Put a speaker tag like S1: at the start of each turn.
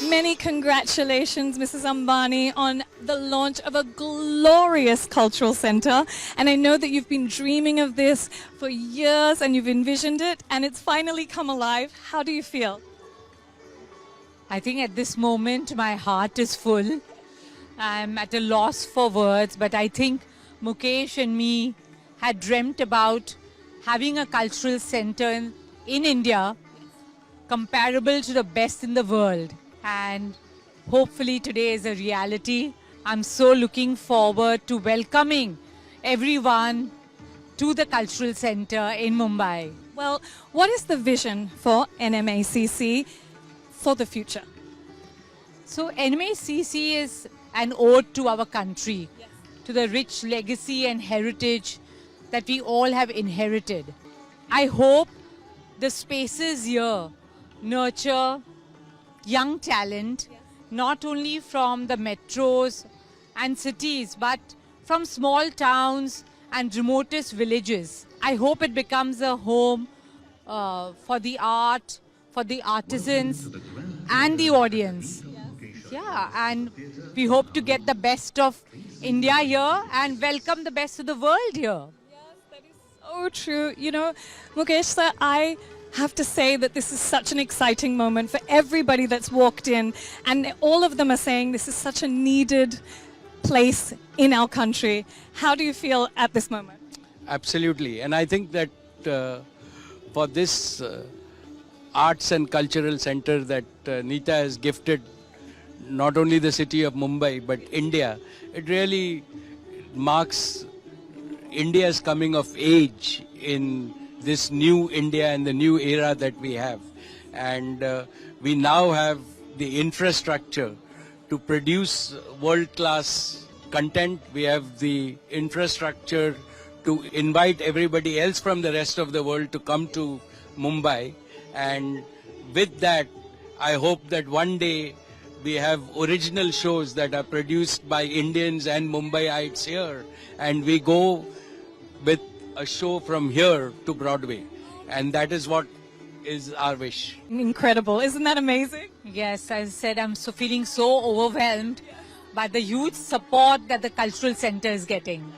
S1: Many congratulations, Mrs. Ambani, on the launch of a glorious cultural centre. And I know that you've been dreaming of this for years and you've envisioned it and it's finally come alive. How do you feel?
S2: I think at this moment my heart is full. I'm at a loss for words, but I think Mukesh and me had dreamt about having a cultural centre in India comparable to the best in the world. And hopefully today is a reality. I'm so looking forward to welcoming everyone to the cultural centre in Mumbai.
S1: Well, what is the vision for NMACC for the future?
S2: So NMACC is an ode to our country, to the rich legacy and heritage that we all have inherited. I hope the spaces here nurture young talent, not only from the metros and cities, but from small towns and remotest villages. I hope it becomes a home for the art, for the artisans and the audience. Yeah, and we hope to get the best of India here and welcome the best of the world here.
S1: Yes, that is so true. You know, Mukesh sir, I have to say that this is such an exciting moment for everybody that's walked in, and all of them are saying this is such a needed place in our country. How do you feel at this moment?
S3: Absolutely, and I think that for this arts and cultural center that Nita has gifted not only the city of Mumbai but India, it really marks India's coming of age in this new India and the new era that we have. And we now have the infrastructure to produce world-class content. We have the infrastructure to invite everybody else from the rest of the world to come to Mumbai. And with that, I hope that one day we have original shows that are produced by Indians and Mumbaiites here. And we go with a show from here to Broadway, and that is what is our wish.
S1: Incredible. Isn't that amazing?
S2: Yes, as I said, I'm feeling so overwhelmed by the huge support that the cultural centre is getting.